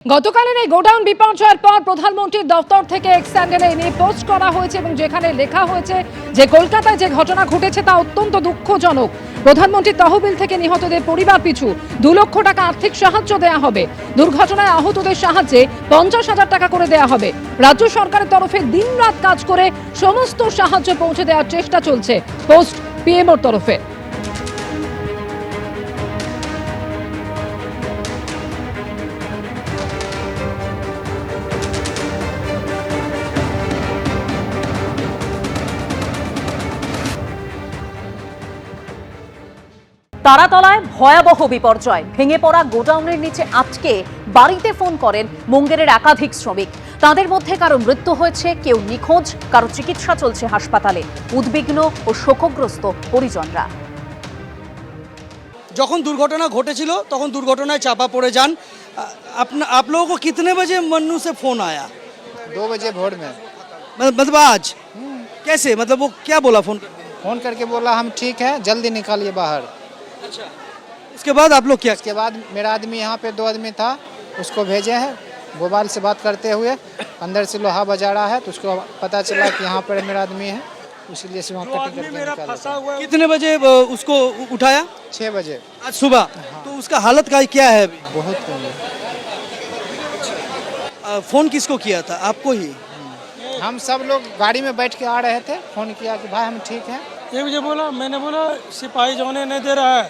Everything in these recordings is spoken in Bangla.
গতকালের এই গোডাউন বিপর্যয়ের পর প্রধানমন্ত্রীর দপ্তর থেকে এক্স স্যান্ডেলে নিয়ে পোস্ট করা হয়েছে এবং যেখানে লেখা হয়েছে যে কলকাতায় যে ঘটনা ঘটেছে তা অত্যন্ত দুঃখজনক। প্রধানমন্ত্রীর তহবিল থেকে নিহতদের পরিবার পিছু 2 লক্ষ টাকা আর্থিক সাহায্য দেয়া হবে। দুর্ঘটনায় আহতদের সাহায্যে 50,000 টাকা করে দেয়া হবে। রাজ্য সরকারের তরফে দিনরাত কাজ করে সমস্ত সাহায্য পৌঁছে দেওয়ার চেষ্টা চলছে। পোস্ট পিএমওর তরফে। তারাতলায় ভয়াবহ বিপর্যয়, ভেঙে পড়া গোডাউনের নিচে আটকে বাড়িতে ফোন করেন মুঙ্গেরের একাধিক শ্রমিক। তাদের মধ্যে কারো মৃত্যু হয়েছে, কেউ নিখোঁজ, কারো চিকিৎসা চলছে হাসপাতালে। উদ্বিগ্ন ও শোকগ্রস্ত পরিজনরা। যখন দুর্ঘটনা ঘটেছিল তখন দুর্ঘটনায় চাপা পড়ে যান। आप लोगों को कितने बजे मन्नू से फोन आया? 2 बजे भोर में। मतलब आज कैसे, मतलब वो क्या बोला फोन करके बोला हम ठीक है, जल्दी निकालिए बाहर। अच्छा, उसके बाद आप लोग क्या? उसके बाद मेरा आदमी यहाँ पे 2 आदमी था, उसको भेजे हैं मोबाइल से बात करते हुए। अंदर से लोहा बजा रहा है तो उसको पता चला कि यहाँ पर मेरा आदमी है, इसलिए से वहाँ कटिंग करके निकाला। कितने बजे उसको उठाया? 6 बजे आज सुबह। तो उसका हालत का क्या है अभी? बहुत कम है। फोन किसको किया था? आपको ही? हम सब लोग गाड़ी में बैठ के आ रहे थे, फोन किया कि भाई हम ठीक हैं। 1 बजे बोला, मैंने बोला सिपाही जाने नहीं दे रहा है,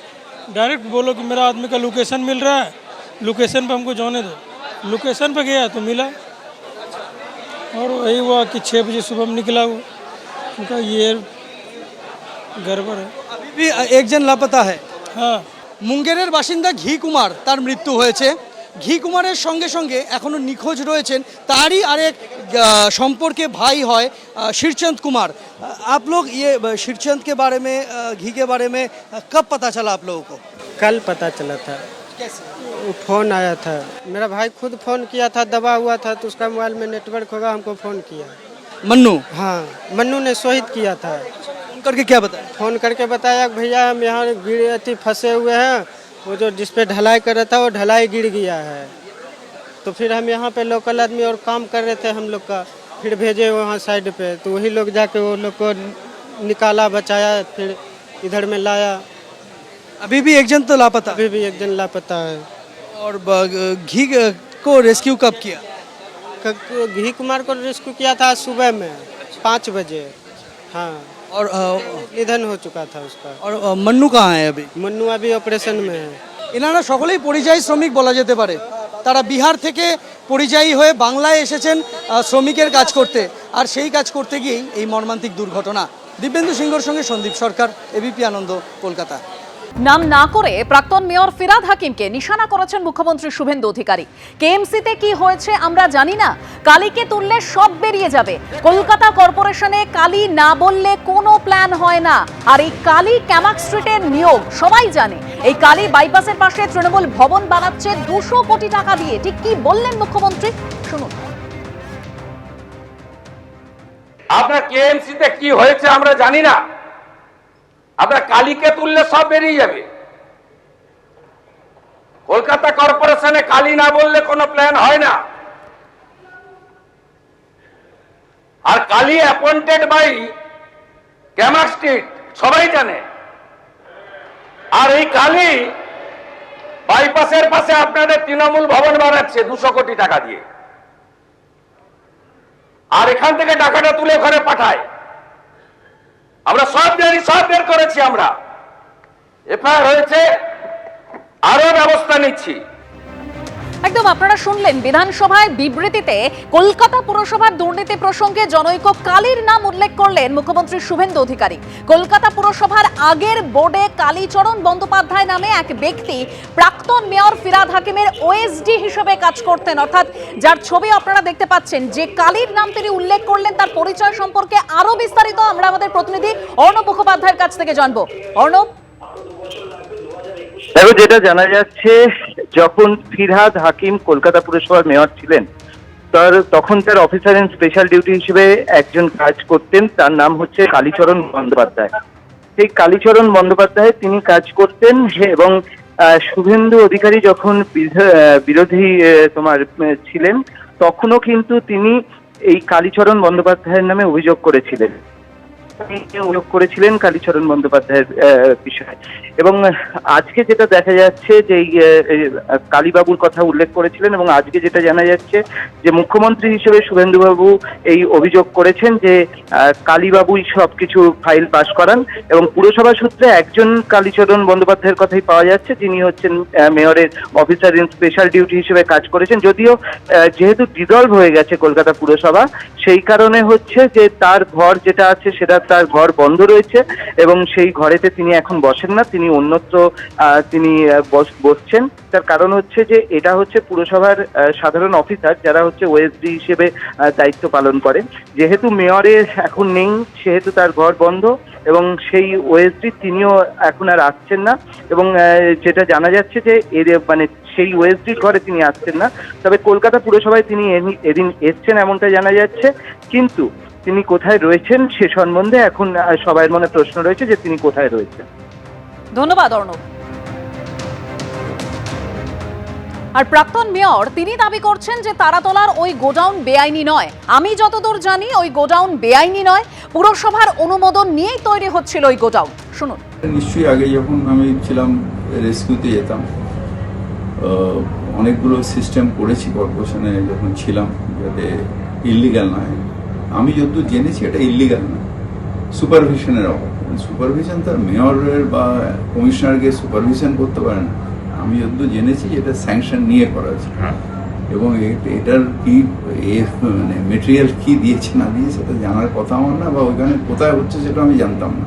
डायरेक्ट बोलो कि मेरा आदमी का लोकेशन मिल रहा है, लोकेशन पे हमको जाने दो। लोकेशन पे गया तो मिला, और वही हुआ कि 6 बजे सुबह में निकला वो। उनका ये गड़बड़ है। अभी भी एक जन लापता है। हाँ, মুঙ্গেরের বাসিন্দা ঘি কুমার, তার মৃত্যু হয়েছে। ঘি কুমারের সঙ্গে সঙ্গে এখনো নিখোঁজ রয়েছেন তারই আরেক সম্পর্কে ভাই হয় शिरचंद कुमार। आप लोग ये शिरचंद के बारे में, घी के बारे में कब पता चला आप लोगों को? कल पता चला था। कैसे? वो फोन आया था, मेरा भाई खुद फोन किया था, दबा हुआ था तो उसका मोबाइल में नेटवर्क होगा, हमको फोन किया। मन्नू? हाँ, मन्नू ने शहीद किया था। फोन करके क्या बताया? फोन करके बताया कि भैया हम यहाँ फंसे हुए हैं, वो जो जिस पे ढलाई कर रहा था वो ढलाई गिर गया है। तो फिर हम यहाँ पे लोकल आदमी और काम कर रहे थे हम लोग का, फिर भेजे वहाँ साइड पे, तो वही लोग जाके वो लोग को निकाला, बचाया, फिर इधर में लाया। अभी भी एक जन तो लापता? अभी भी एक जन लापता है। और घी को रेस्क्यू कब किया? घी कुमार को रेस्क्यू किया था सुबह में 5 बजे। हाँ, और निधन हो चुका था उसका। और मन्नू कहाँ है अभी? मन्नू अभी ऑपरेशन में है। এনারা সকলেই পরিযায়ী শ্রমিক বলা যেতে পারে। তারা বিহার থেকে পরিযায়ী হয়ে বাংলায় এসেছেন শ্রমিকের কাজ করতে, আর সেই কাজ করতে গিয়েই এই মর্মান্তিক দুর্ঘটনা। দিব্যেন্দু সিংহর সঙ্গে সন্দীপ সরকার, এবিপি আনন্দ, কলকাতা। নাম না করে প্রাক্তন মেয়র ফিরহাদ হাকিমকে নিশানা করেছেন মুখ্যমন্ত্রী শুভেন্দু অধিকারী। কেএমসিতে কি হয়েছে আমরা জানি না, কালীকে তুললে সব বেরিয়ে যাবে। কলকাতা কর্পোরেশনে কালী না বললে কোনো প্ল্যান হয় না। আর এই কালী ক্যামাক স্ট্রিটের নিয়োগ সবাই জানে। এই কালী বাইপাসের পাশে তৃণমূল ভবন বানাচ্ছে 200 কোটি টাকা দিয়ে। ঠিক কি বললেন মুখ্যমন্ত্রী, শুনুন। আপনার কেএমসিতে কি হয়েছে আমরা জানি না, আপনার কালীকে তুললে সব বেরিয়ে যাবে। কলকাতা কর্পোরেশনে কালী না বললে কোনো প্ল্যান হয় না। আর কালী অ্যাপয়েন্টেড বাই ক্যামাক স্ট্রিট সবাই জানে। আর এই কালী বাইপাসের পাশে আপনাদের তৃণমূল ভবন বানাচ্ছে 200 কোটি টাকা দিয়ে, আর এখান থেকে টাকাটা তুলে ঘরে পাঠায়। আমরা সব জানি, সব বের করেছি, আমরা এফআইআর হয়েছে, আরো ব্যবস্থা নিচ্ছি। একদম আপনারা শুনলেন বিধানসভায় বিবৃতিতে কলকাতা পুরসভার দুর্নীতি প্রসঙ্গে জনৈক কালীর নাম উল্লেখ করলেন মুখ্যমন্ত্রী শুভেন্দু অধিকারী। কলকাতা পুরসভার আগের বোর্ডে কালীচরণ বন্দ্যোপাধ্যায় নামে এক ব্যক্তি প্রাক্তন মেয়র ফিরহাদ হাকিমের ওএসডি হিসেবে কাজ করতেন, অর্থাৎ যার ছবি আপনারা দেখতে পাচ্ছেন। যে কালীর নাম তিনি উল্লেখ করলেন তার পরিচয় সম্পর্কে আরো বিস্তারিত আমরা আমাদের প্রতিনিধি অর্ণব মুখোপাধ্যায়ের কাছ থেকে জানবো। অর্ণব, দেখো, যেটা জানা যাচ্ছে, যখন ফিরহাদ হাকিম কলকাতা পুরসভার মেয়র ছিলেন তখন তার অফিসার ইন স্পেশাল ডিউটি হিসেবে একজন কাজ করতেন, তার নাম হচ্ছে কালীচরণ বন্দ্যোপাধ্যায়। সেই কালীচরণ বন্দ্যোপাধ্যায় তিনি কাজ করতেন এবং শুভেন্দু অধিকারী যখন বিরোধী তোমার ছিলেন, তখনও কিন্তু তিনি এই কালীচরণ বন্দ্যোপাধ্যায়ের নামে অভিযোগ করেছিলেন কালীচরণ বন্দ্যোপাধ্যায়ের বিষয়ে। এবং আজকে যেটা দেখা যাচ্ছে যে কালীবাবুর কথা উল্লেখ করেছিলেন, এবং আজকে যেটা জানা যাচ্ছে যে মুখ্যমন্ত্রী হিসেবে শুভেন্দুবাবু এই অভিযোগ করেছেন যে কালীবাবুই সবকিছু ফাইল পাস করান। এবং পুরসভা সূত্রে একজন কালীচরণ বন্দ্যোপাধ্যায়ের কথাই পাওয়া যাচ্ছে, যিনি হচ্ছেন মেয়রের অফিসার ইন স্পেশাল ডিউটি হিসেবে কাজ করেছেন। যদিও যেহেতু ডিজলভ হয়ে গেছে কলকাতা পুরসভা, সেই কারণে হচ্ছে যে তার ঘর যেটা আছে সেটা তার ঘর বন্ধ রয়েছে এবং সেই ঘরেতে তিনি এখন বসেন না, তিনি অন্যত্র তিনি বসছেন। তার কারণ হচ্ছে যে এটা হচ্ছে পুরসভার সাধারণ অফিসার যারা হচ্ছে ওএসডি হিসেবে দায়িত্ব পালন করেন। যেহেতু মেয়রের এখন নেই, সেহেতু তার ঘর বন্ধ এবং সেই ওএসডি তিনিও এখন আর আসছেন না। এবং যেটা জানা যাচ্ছে যে মানে সেই ওএসডির ঘরে তিনি আসছেন না, তবে কলকাতা পুরসভায় তিনি এদিন এসছেন এমনটা জানা যাচ্ছে। কিন্তু তিনি কোথায় রয়েছেন সে সম্বন্ধে এখন সবার মনে প্রশ্ন রয়েছে যে তিনি কোথায় রয়েছেন। ধন্যবাদ অর্ণব। আর প্রাক্তন মেয়র তিনি দাবি করছেন যে তারাতলার ওই গোডাউন বেআইনি নয়। আমি যতদূর জানি ওই গোডাউন বেআইনি নয়, পুরসভার অনুমোদন নিয়েই তৈরি হচ্ছিল ওই গোডাউন। শুনুন। নিশ্চয়ই আগে যখন আমি ছিলাম রেস্কিউতে যেতাম, অনেকগুলো সিস্টেম করেছি কর্পোরেশনে যখন ছিলাম, যাতে ইললিগাল নয়। আমি যতদূর জেনেছি এটা ইললিগাল না, সুপারভিশনের অভাব। সুপারভিশন তার মেয়রের বা কমিশনারকে সুপারভিশন করতে পারে না। আমি যতদূর জেনেছি এটা স্যাংশন নিয়ে করা হয়েছে, এবং এটার কি মানে মেটেরিয়াল কি দিয়েছে না দিয়েছে সেটা জানার কথা আমার না, বা ওইখানে কোথায় হচ্ছে সেটা আমি জানতাম না।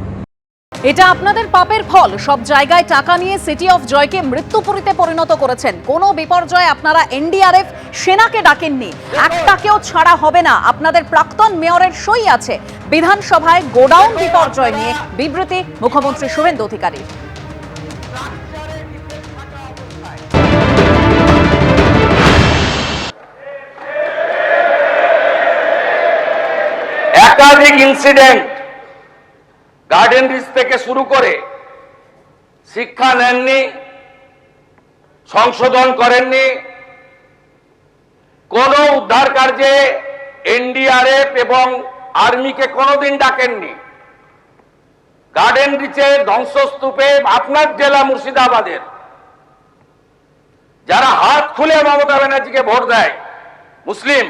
এটা আপনাদের পাপের ফল। সব জায়গায় টাকা নিয়ে সিটি অফ জয়কে মৃত্যুপুরীতে পরিণত করেছেন। কোনো বিপর্যয় আপনারা এনডিআরএফ সেনাকে ডাকেননি, একটাকেও ছাড়া হবে না। আপনাদের প্রাক্তন মেয়রের সই আছে। বিধানসভায় গোডাউন বিপর্যয় নিয়ে বিবৃতি মুখ্যমন্ত্রী শুভেন্দু অধিকারী। একাধিক ইনসিডেন্ট গার্ডেন রিচ থেকে শুরু করে শিক্ষা নেননি, সংশোধন করেননি, কোন উদ্ধার কার্যে এনডিআরএফ এবং আর্মিকে কোনোদিন ডাকেননি। গার্ডেন রিচের ধ্বংসস্তূপে আপনার জেলা মুর্শিদাবাদের যারা হাত খুলে মমতা ব্যানার্জিকে ভোট দেয় মুসলিম,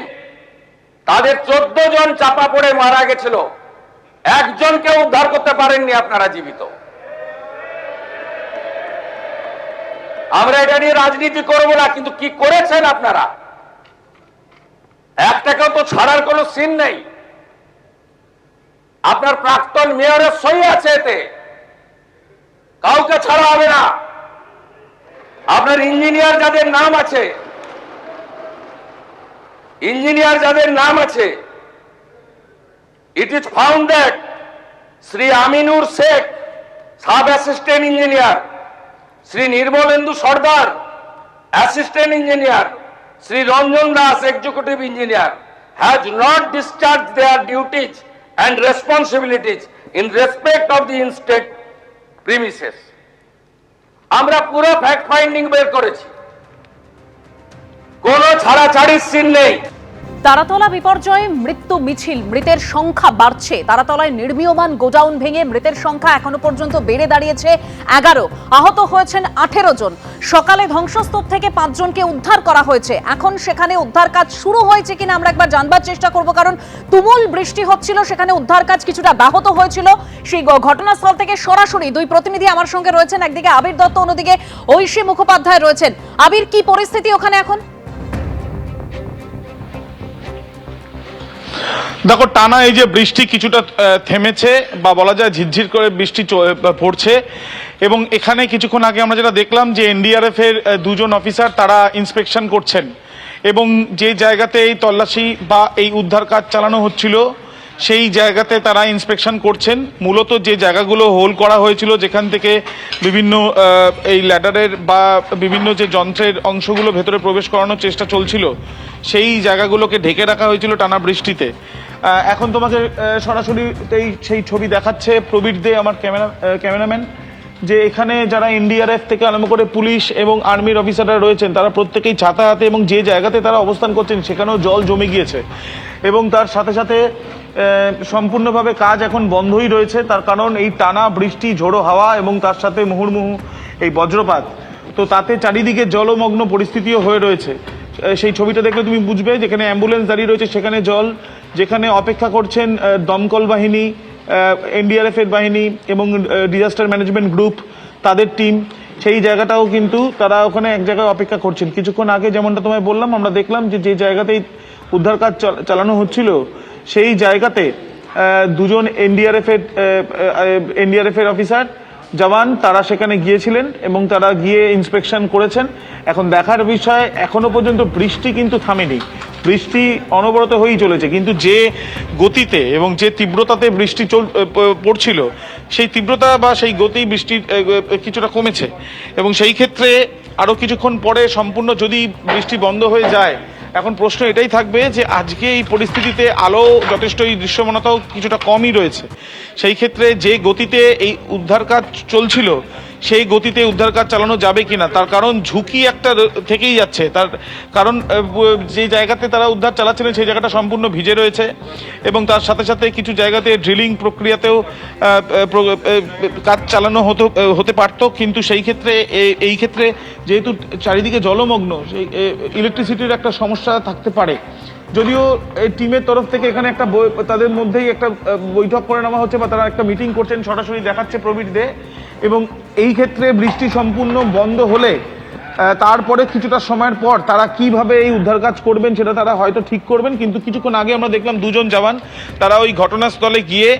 তাদের 14 জন চাপা পড়ে মারা গেছিল, একজনকে উদ্ধার করতে পারেননি আপনারা জীবিত। আমরা এটা নিয়ে রাজনীতি করব না, কিন্তু কি করেছেন আপনারা? একটাকেও তো ছাড়ার কোনো সিন নেই। আপনার প্রাক্তন মেয়রের সই আছে, এতে কাউকে ছাড়া হবে না। আপনার ইঞ্জিনিয়ার যাদের নাম আছে, it is found that Sri Aminur Sheikh, Sub Assistant Engineer, Sri Nirmalendu Sardar, Assistant Engineer, Sri Ranjan Das, Executive Engineer, has not discharged their duties and responsibilities in respect of the in-state premises. আমরা পুরো ফ্যাক্ট ফাইন্ডিং বের করেছি, কোনো ছাড়াছাড়ির সিন নেই। তারাতলা বিপর্যয়ে মৃত্যু মিছিল, মৃতের সংখ্যা বাড়ছে। তারাতলায় নির্মীয়মান গোডাউন ভেঙে মৃতের সংখ্যা এখনো পর্যন্ত বেড়ে দাঁড়িয়েছে 11, আহত হয়েছেন 18 জন। সকালে ধ্বংসস্তূপ থেকে 5 জনকে উদ্ধার করা হয়েছে। এখন সেখানে উদ্ধার কাজ শুরু হয়েছে কিনা আমরা একবার জানবার চেষ্টা করব, কারণ তুমুল বৃষ্টি হচ্ছিল, সেখানে উদ্ধার কাজ কিছুটা ব্যাহত হয়েছিল। সেই ঘটনাস্থল থেকে সরাসরি 2 প্রতিনিধি আমার সঙ্গে রয়েছেন, একদিকে আবির দত্ত, অন্যদিকে ঐশী মুখোপাধ্যায় রয়েছেন। আবির, কি পরিস্থিতি ওখানে এখন? দেখো, টানা এই যে বৃষ্টি কিছুটা থেমেছে, বা বলা যায় ঝিরঝির করে বৃষ্টি পড়ছে। এবং এখানে কিছুক্ষণ আগে আমরা যেটা দেখলাম যে এনডিআরএফ এর 2 জন অফিসার তারা ইন্সপেকশন করছেন, এবং যে জায়গাতে এই তল্লাশি বা এই উদ্ধার কাজ চালানো হচ্ছিল সেই জায়গাতে তারা ইন্সপেকশন করছেন। মূলত যে জায়গাগুলো হোল করা হয়েছিল, যেখান থেকে বিভিন্ন এই ল্যাডারের বা বিভিন্ন যে যন্ত্রের অংশগুলো ভেতরে প্রবেশ করানোর চেষ্টা চলছিল, সেই জায়গাগুলোকে ঢেকে রাখা হয়েছিল টানা বৃষ্টিতে। এখন তোমাকে সরাসরি সেই ছবি দেখাচ্ছে প্রবীর দে, আমার ক্যামেরাম্যান। যে এখানে যারা এনডিআরএফ থেকে আরম্ভ করে পুলিশ এবং আর্মির অফিসাররা রয়েছেন তারা প্রত্যেকেই ছাতা হাতে এবং যে জায়গাতে তারা অবস্থান করছেন সেখানেও জল জমে গিয়েছে এবং তার সাথে সাথে সম্পূর্ণভাবে কাজ এখন বন্ধই রয়েছে। তার কারণ এই টানা বৃষ্টি, ঝোড়ো হাওয়া এবং তার সাথে মুহুর্মুহু এই বজ্রপাত, তো তাতে চারিদিকে জলমগ্ন পরিস্থিতিও হয়ে রয়েছে। সেই ছবিটা দেখলে তুমি বুঝবে, যেখানে অ্যাম্বুলেন্স দাঁড়িয়ে রয়েছে সেখানে জল, যেখানে অপেক্ষা করছেন দমকল বাহিনী, এনডিআরএফ এর বাহিনী এবং ডিজাস্টার ম্যানেজমেন্ট গ্রুপ তাদের টিম, সেই জায়গাটাও কিন্তু তারা ওখানে এক জায়গায় অপেক্ষা করছেন। কিছুক্ষণ আগে যেমনটা তোমায় বললাম, আমরা দেখলাম যে জায়গাতেই উদ্ধার কাজ চালানো হচ্ছিল সেই জায়গাতে দুজন এনডিআরএফ এর অফিসার জওয়ান তারা সেখানে গিয়েছিলেন এবং তারা গিয়ে ইন্সপেকশন করেছেন। এখন দেখার বিষয়, এখনো পর্যন্ত বৃষ্টি কিন্তু থামেনি, বৃষ্টি অনবরত হয়েই চলেছে, কিন্তু যে গতিতে এবং যে তীব্রতাতে বৃষ্টি পড়ছিল সেই তীব্রতা বা সেই গতি বৃষ্টির কিছুটা কমেছে এবং সেই ক্ষেত্রে আরও কিছুক্ষণ পরে সম্পূর্ণ যদি বৃষ্টি বন্ধ হয়ে যায়, এখন প্রশ্ন এটাই থাকবে যে আজকে এই পরিস্থিতিতে আলো যথেষ্ট, এই দৃশ্যমানতাও কিছুটা কমই রয়েছে, সেই ক্ষেত্রে যে গতিতে এই উদ্ধার কাজ চলছিল সেই গতিতে উদ্ধার কাজ চালানো যাবে কিনা, তার কারণ ঝুঁকি একটা থেকেই যাচ্ছে। তার কারণ যে জায়গাতে তারা উদ্ধার চালাচ্ছিলেন সেই জায়গাটা সম্পূর্ণ ভিজে রয়েছে এবং তার সাথে সাথে কিছু জায়গাতে ড্রিলিং প্রক্রিয়াতেও কাজ চালানো হতে পারত, কিন্তু সেই ক্ষেত্রে এই ক্ষেত্রে যেহেতু চারিদিকে জলমগ্ন, সেই ইলেকট্রিসিটির একটা সমস্যা থাকতে পারে। যদিও এই টিমের তরফ থেকে এখানে একটা তাদের মধ্যেই একটা বৈঠক করে নেওয়া হচ্ছে বা তারা একটা মিটিং করছেন, সরাসরি দেখাচ্ছে প্রবীর দে, এবং এই ক্ষেত্রে বৃষ্টি সম্পূর্ণ বন্ধ হলে তারপরে কিছুটা সময়ের পর তারা কিভাবে এই উদ্ধার কাজ করবেন সেটা তারা হয়তো ঠিক করবেন। কিন্তু কিছুক্ষণ আগে আমরা দেখলাম দুজন জওয়ান তারা ওই ঘটনাস্থলে গিয়ে,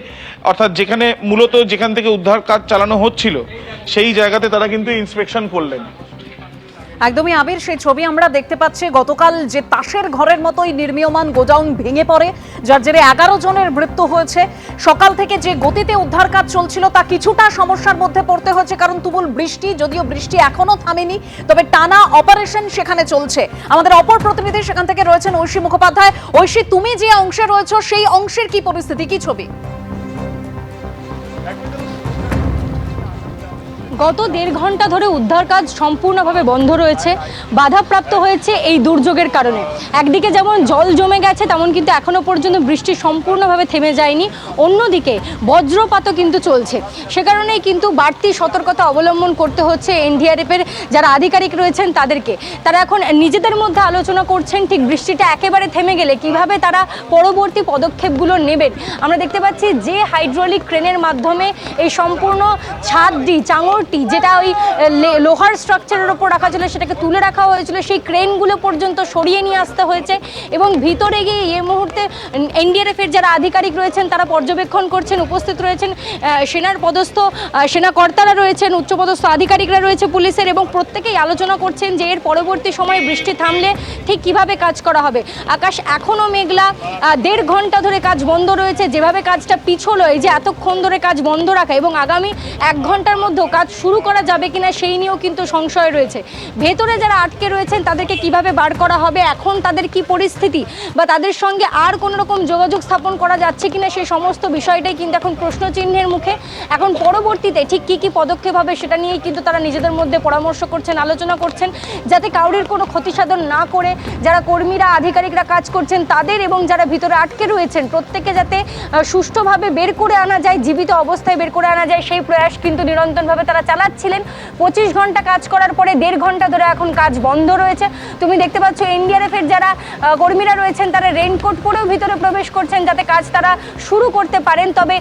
অর্থাৎ যেখানে মূলত যেখান থেকে উদ্ধার কাজ চালানো হচ্ছিল সেই জায়গাতে তারা কিন্তু ইন্সপেকশন করলেন। একদমই আবির, সেই ছবি আমরা দেখতে পাচ্ছি। গতকাল যে তাসের ঘরের মতোই নির্মীয়মান গোডাউন ভেঙে পড়ে, যার জেরে 11 জনের মৃত্যু হয়েছে। সকাল থেকে যে গতিতে উদ্ধার কাজ চলছিল তা কিছুটা সমস্যার মধ্যে পড়তে হয়েছে, কারণ তুমুল বৃষ্টি, যদিও বৃষ্টি এখনো থামেনি, তবে টানা অপারেশন সেখানে চলছে। আমাদের অপর প্রতিনিধি সেখান থেকে রয়েছেন ঐশী মুখোপাধ্যায়। ঐশী, তুমি যে অংশে রয়েছো সেই অংশের কি পরিস্থিতি, কি ছবি? গত 1.5 ঘন্টা ধরে উদ্ধার কাজ সম্পূর্ণভাবে বন্ধ রয়েছে, বাধাপ্রাপ্ত হয়েছে এই দুর্যোগের কারণে। একদিকে যেমন জল জমে গেছে, তেমন কিন্তু এখনো পর্যন্ত বৃষ্টি সম্পূর্ণভাবে থেমে যায়নি, অন্যদিকে বজ্রপাতও কিন্তু চলছে। সে কারণেই কিন্তু বাড়তি সতর্কতা অবলম্বন করতে হচ্ছে এনডিআরএফের যারা আধিকারিক রয়েছেন তাদেরকে। তারা এখন নিজেদের মধ্যে আলোচনা করছেন ঠিক বৃষ্টিটা একেবারে থেমে গেলে কিভাবে তারা পরবর্তী পদক্ষেপগুলো নেবেন। আমরা দেখতে পাচ্ছি যে হাইড্রোলিক ক্রেনের মাধ্যমে এই সম্পূর্ণ ছাদটি, চাঙর যেটা ওই লোহার স্ট্রাকচারের উপর রাখা ছিল সেটাকে তুলে রাখা হয়েছিল, সেই ক্রেনগুলো পর্যন্ত সরিয়ে নিয়ে আসতে হয়েছে এবং ভিতরে গিয়ে এই মুহূর্তে এনডিআরএফ এর যারা আধিকারিক রয়েছেন তারা পর্যবেক্ষণ করছেন, উপস্থিত রয়েছেন সেনার পদস্থ সেনা কর্তারা রয়েছেন, উচ্চপদস্থ আধিকারিকরা রয়েছে পুলিশের, এবং প্রত্যেকেই আলোচনা করছেন যে এর পরবর্তী সময়ে বৃষ্টি থামলে ঠিক কিভাবে কাজ করা হবে। আকাশ এখনও মেঘলা, 1.5 ঘন্টা ধরে কাজ বন্ধ রয়েছে। যেভাবে কাজটা পিছলো, এই যে এতক্ষণ ধরে কাজ বন্ধ রাখা এবং আগামী 1 ঘন্টার মধ্যেও কাজ শুরু করা যাবে কিনা সেই নিয়েও কিন্তু সংশয় রয়েছে। ভেতরে যারা আটকে রয়েছেন তাদেরকে কিভাবে বার করা হবে, এখন তাদের কি পরিস্থিতি বা তাদের সঙ্গে আর কোনো রকম যোগাযোগ স্থাপন করা যাচ্ছে কিনা, সেই সমস্ত বিষয়টাই কিন্তু এখন প্রশ্নচিহ্নের মুখে। এখন পরবর্তীতে ঠিক কি পদক্ষেপ হবে সেটা নিয়েই কিন্তু তারা নিজেদের মধ্যে পরামর্শ করছেন, আলোচনা করছেন, যাতে কাউরির কোনো ক্ষতিসাধন না করে যারা কর্মীরা, আধিকারিকরা কাজ করছেন তাদের এবং যারা ভিতরে আটকে রয়েছেন প্রত্যেককে যাতে সুষ্ঠুভাবে বের করে আনা যায়, জীবিত অবস্থায় বের করে আনা যায়, সেই প্রয়াস কিন্তু নিরন্তরভাবে তারা চালাচ্ছিলেন। 25 ঘন্টা কাজ করার পরে 1.5 ঘন্টা ধরে এখন কাজ বন্ধ রয়েছে। তুমি দেখতে পাচ্ছ এনডিআরএফ এর যারা কর্মীরা রয়েছেন তারা রেইনকোট পরেও ভিতরে প্রবেশ করছেন যাতে কাজ তারা শুরু করতে পারেন। তবে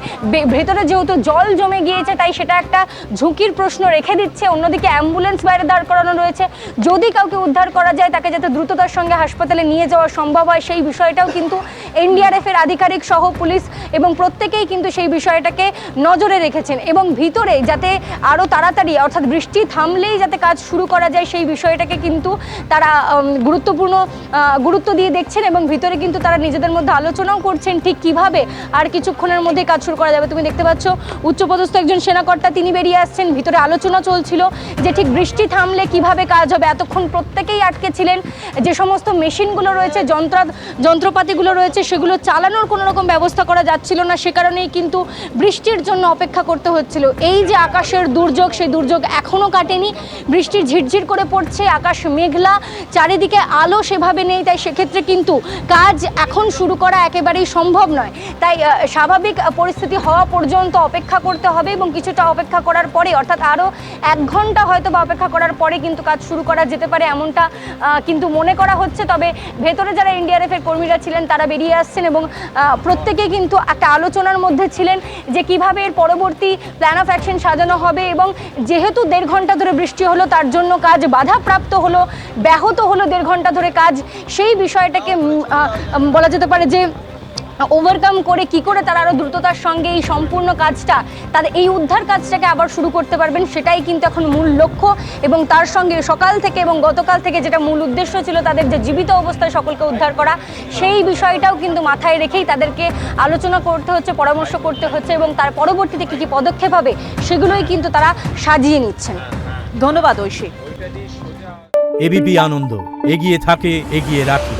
ভেতরে যেহেতু জল জমে গিয়েছে তাই সেটা একটা ঝুঁকির প্রশ্ন রেখে দিচ্ছে। অন্যদিকে অ্যাম্বুলেন্স বাইরে দাঁড় করানো রয়েছে, যদি কাউকে উদ্ধার করা যায় তাকে যাতে দ্রুততার সঙ্গে হাসপাতালে নিয়ে যাওয়া সম্ভব হয় সেই বিষয়টাও কিন্তু এনডিআরএফ এর আধিকারিক সহ পুলিশ এবং প্রত্যেকেই কিন্তু সেই বিষয়টাকে নজরে রেখেছেন এবং ভিতরে যাতে আরও তাড়াতাড়ি, অর্থাৎ বৃষ্টি থামলেই যাতে কাজ শুরু করা যায় সেই বিষয়টাকে কিন্তু তারা গুরুত্ব দিয়ে দেখছেন এবং ভিতরে কিন্তু তারা নিজেদের মধ্যে আলোচনাও করছেন ঠিক কিভাবে আর কিছুক্ষণের মধ্যে কাজ শুরু করা যাবে। তুমি দেখতে পাচ্ছ উচ্চপদস্থ একজন সেনাকর্তা তিনি বেরিয়ে আসছেন, ভিতরে আলোচনা চলছিল যে ঠিক বৃষ্টি থামলে কিভাবে কাজ হবে। এতক্ষণ প্রত্যেকেই আটকে ছিলেন, যে সমস্ত মেশিনগুলো রয়েছে, যন্ত্রপাতিগুলো রয়েছে সেগুলো চালানোর কোনো রকম ব্যবস্থা করা যাচ্ছিল না, সে কারণেই কিন্তু বৃষ্টির জন্য অপেক্ষা করতে হচ্ছিল। এই যে আকাশের দুর্যোগ, দুর্যোগ, সেই দুর্যোগ এখনও কাটেনি। বৃষ্টির ঝিরঝির করে পড়ছে, আকাশ মেঘলা, চারিদিকে আলো সেভাবে নেই। তাই সেক্ষেত্রে কিন্তু কাজ এখন শুরু করা একেবারেই সম্ভব নয়। তাই স্বাভাবিক পরিস্থিতি হওয়া পর্যন্ত অপেক্ষা করতে হবে এবং কিছুটা অপেক্ষা করার পরে, অর্থাৎ আরও 1 ঘন্টা হয়তো বা অপেক্ষা করার পরে কিন্তু কাজ শুরু করা যেতে পারে, এমনটা কিন্তু মনে করা হচ্ছে। তবে ভেতরে যারা এনডিআরএফের কর্মীরা ছিলেন তারা বেরিয়ে আসছেন এবং প্রত্যেকেই কিন্তু একটা আলোচনার মধ্যে ছিলেন যে কিভাবে এর পরবর্তী প্ল্যান অফ অ্যাকশন সাজানো হবে। এবং যেহেতু 1.5 ঘন্টা ধরে বৃষ্টি হলো, তার জন্য কাজ বাধাপ্রাপ্ত হলো, ব্যাহত হলো 1.5 ঘন্টা ধরে কাজ, সেই বিষয়টাকে বলা যেতে পারে যে ওভারকাম করে কি করে তারা আরও দ্রুততার সঙ্গে এই সম্পূর্ণ কাজটা, তাদের এই উদ্ধার কাজটাকে আবার শুরু করতে পারবেন, সেটাই কিন্তু এখন মূল লক্ষ্য। এবং তার সঙ্গে সকাল থেকে এবং গতকাল থেকে যেটা মূল উদ্দেশ্য ছিল তাদের যে জীবিত অবস্থায় সকলকে উদ্ধার করা, সেই বিষয়টাও কিন্তু মাথায় রেখেই তাদেরকে আলোচনা করতে হচ্ছে, পরামর্শ করতে হচ্ছে এবং তার পরবর্তীতে কী কী পদক্ষেপ হবে সেগুলোই কিন্তু তারা সাজিয়ে নিচ্ছেন। ধন্যবাদ ঐশী। এবিপি আনন্দ, এগিয়ে থাকে, এগিয়ে রাখে।